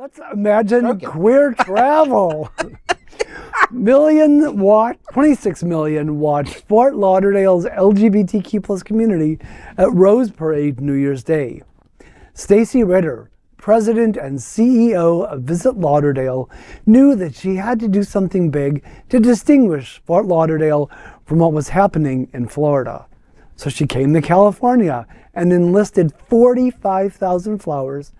Let's imagine queer travel. 26 million watched Fort Lauderdale's LGBTQ plus community at Rose Parade New Year's Day. Stacy Ritter, president and CEO of Visit Lauderdale, knew that she had to do something big to distinguish Fort Lauderdale from what was happening in Florida. So she came to California and enlisted 45,000 flowers,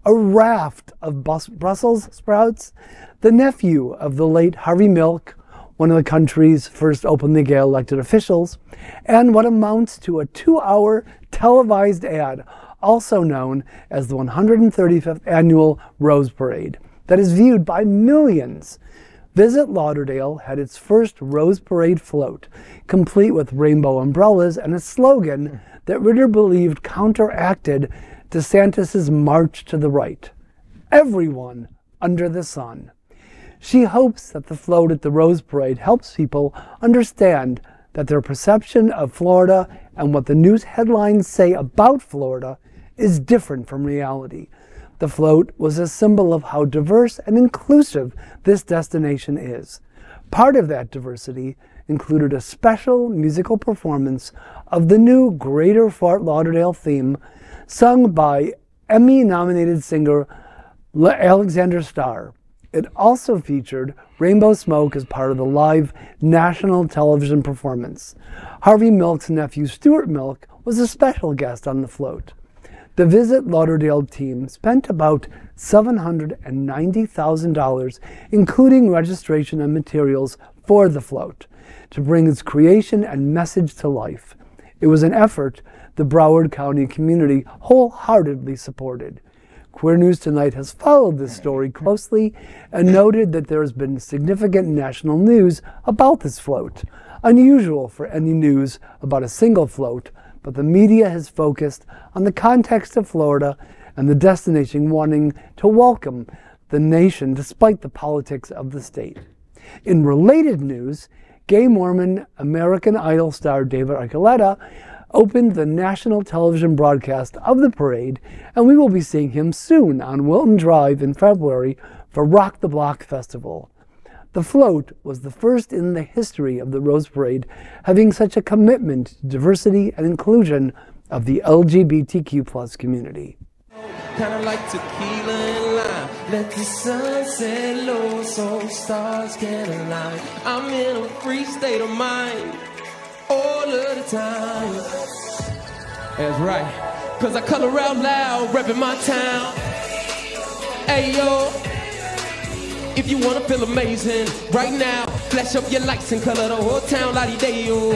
a raft of Brussels sprouts, the nephew of the late Harvey Milk, one of the country's first openly gay elected officials, and what amounts to a 2-hour televised ad, also known as the 135th Annual Rose Parade, that is viewed by millions. Visit Lauderdale had its first Rose Parade float, complete with rainbow umbrellas and a slogan that Ritter believed counteracted DeSantis' march to the right. Everyone under the sun. She hopes that the float at the Rose Parade helps people understand that their perception of Florida and what the news headlines say about Florida is different from reality. The float was a symbol of how diverse and inclusive this destination is. Part of that diversity included a special musical performance of the new Greater Fort Lauderdale Theme, sung by Emmy-nominated singer Alexander Starr. It also featured rainbow smoke as part of the live national television performance. Harvey Milk's nephew, Stuart Milk, was a special guest on the float. The Visit Lauderdale team spent about $790,000, including registration and materials, for the float, to bring its creation and message to life. It was an effort the Broward County community wholeheartedly supported. Queer News Tonight has followed this story closely and noted that there has been significant national news about this float. Unusual for any news about a single float, but the media has focused on the context of Florida and the destination wanting to welcome the nation despite the politics of the state. In related news, gay Mormon American Idol star David Archuletta opened the national television broadcast of the parade, and we will be seeing him soon on Wilton Drive in February for Rock the Block Festival. The float was the first in the history of the Rose Parade having such a commitment to diversity and inclusion of the LGBTQ plus community. Kinda like tequila and lime. Let the sun set low so stars can align. I'm in a free state of mind all of the time. That's right, cause I color out loud, reppin' my town. Hey yo, if you wanna feel amazing right now, flash up your lights and color the whole town la-di-day-yo.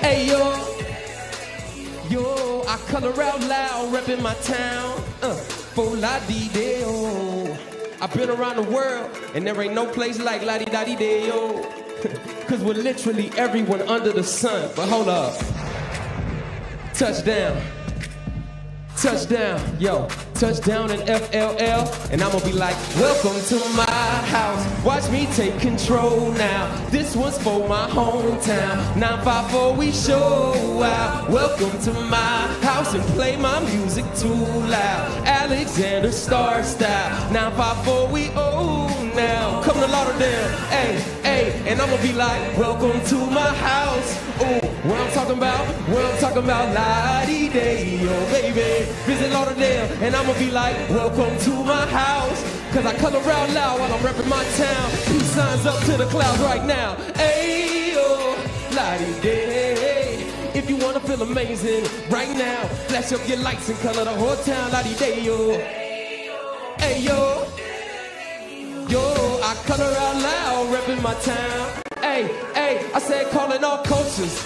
Hey yo, yo, I color out loud, reppin' my town, for la-di-day-yo. I've been around the world, and there ain't no place like la-di-da-di-day-yo. Cause we're literally everyone under the sun. But hold up. Touchdown. Touchdown. Yo. Touchdown in FLL. And I'm gonna be like, welcome to my house. Watch me take control now. This one's for my hometown. 954, we show out. Welcome to my house and play my music too loud. Alexander Star style. 954, we own now. Come to Lauderdale. Hey, hey. And I'm gonna be like, welcome to my house. Ooh, what I'm talking about? What I'm talking about? La-di-day-yo, baby. Visit Lauderdale. And I'm gonna be like, welcome to my house. Cause I color out loud while I'm repping my town. Peace signs up to the clouds right now. Ayo, la-di-day. If you wanna feel amazing right now, flash up your lights and color the whole town. La-di-day-yo. Ayo, yo, I color out loud, repping my town. Hey, hey, I said calling all cultures,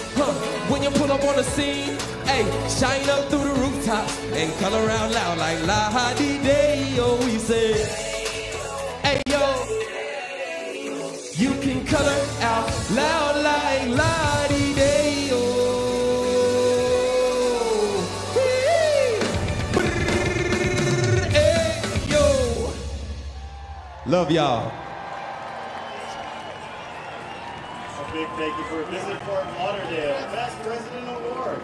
when you pull up on the scene, hey, shine up through the rooftops and color out loud like la-di-day-yo, we say. Hey, yo, you can color out loud like la-di-day-yo. Hey, yo. Love y'all. Big thank you for Visit Fort Lauderdale Best President Award.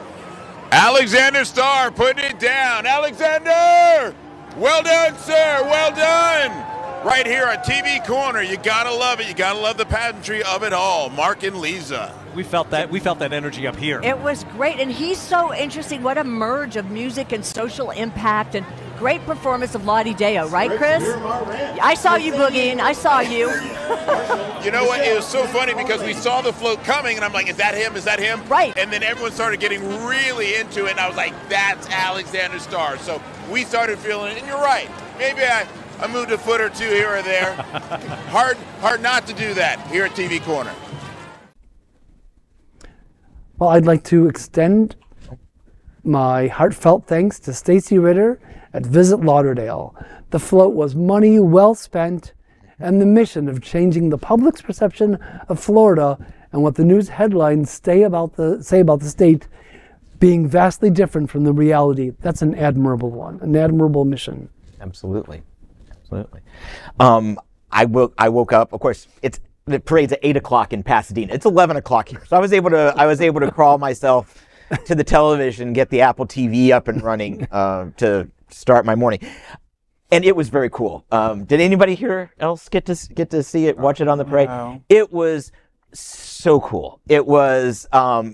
Alexander Starr putting it down. Alexander! Well done, sir. Well done. Right here on TV Corner. You gotta love it. You gotta love the pageantry of it all. Mark and Lisa. We felt that energy up here. It was great, and he's so interesting. What a merge of music and social impact, and great performance of Lottie Deo, right, Chris? I saw you boogieing. I saw you. You know what? It was so funny because we saw the float coming, and I'm like, is that him? Is that him? Right. And then everyone started getting really into it, and I was like, that's Alexander Starr. So we started feeling it, and you're right. Maybe I moved a foot or two here or there. Hard not to do that here at TV Corner. Well, I'd like to extend my heartfelt thanks to Stacy Ritter at Visit Lauderdale. The float was money well spent, and the mission of changing the public's perception of Florida and what the news headlines say about the state being vastly different from the reality. That's an admirable one, an admirable mission. Absolutely. I woke up, of course, the parade's at 8 o'clock in Pasadena. It's 11 o'clock here. So I was able to crawl myself to the television, get the Apple TV up and running to start my morning. And it was very cool. Did anybody here else get to see it, watch it on the parade? No. It was so cool. It was,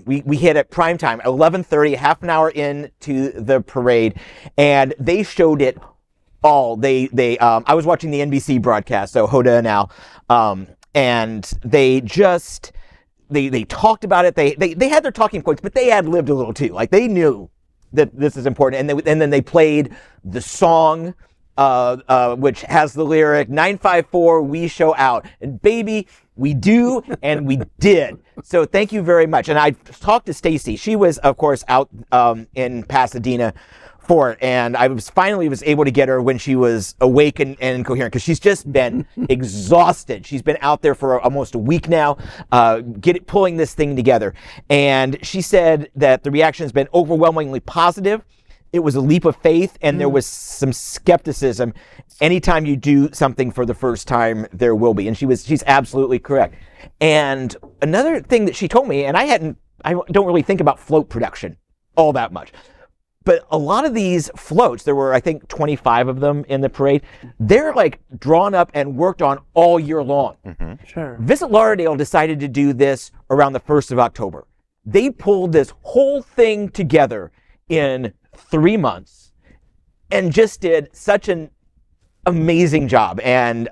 we hit at prime time, 11:30, half an hour into the parade, and they showed it all. I was watching the NBC broadcast, so Hoda now, and they talked about it. They had their talking points, but they had lived a little too. Like, they knew that this is important, and then they played the song, which has the lyric 954 we show out, and baby, we do, and we did. So thank you very much. And I talked to Stacy. She was, of course, out in Pasadena for it, and I finally was able to get her when she was awake and coherent, because she's just been exhausted. She's been out there for almost a week now, pulling this thing together. And she said that the reaction has been overwhelmingly positive. It was a leap of faith, and there was some skepticism. Anytime you do something for the first time, there will be. And she's absolutely correct. And another thing that she told me, and I don't really think about float production all that much, but a lot of these floats, there were, I think, 25 of them in the parade, they're like drawn up and worked on all year long. Mm-hmm. Sure. Visit Lauderdale decided to do this around the 1st of October. They pulled this whole thing together in 3 months and just did such an amazing job. And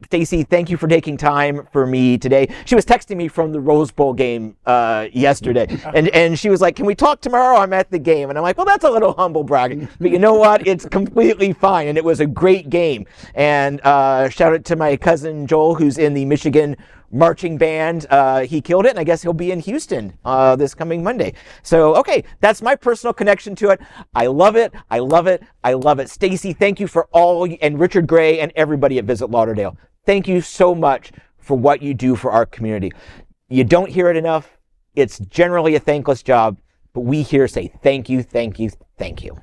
Stacy, thank you for taking time for me today. She was texting me from the Rose Bowl game yesterday, and she was like, can we talk tomorrow? I'm at the game. And I'm like, well, that's a little humble bragging, but you know what? It's completely fine. And it was a great game. And shout out to my cousin Joel, who's in the Michigan marching band. He killed it, and I guess he'll be in Houston this coming Monday. So, okay, that's my personal connection to it. I love it. I love it. I love it. Stacy, thank you for all, and Richard Gray and everybody at Visit Lauderdale. Thank you so much for what you do for our community. You don't hear it enough. It's generally a thankless job, but we here say thank you, thank you, thank you.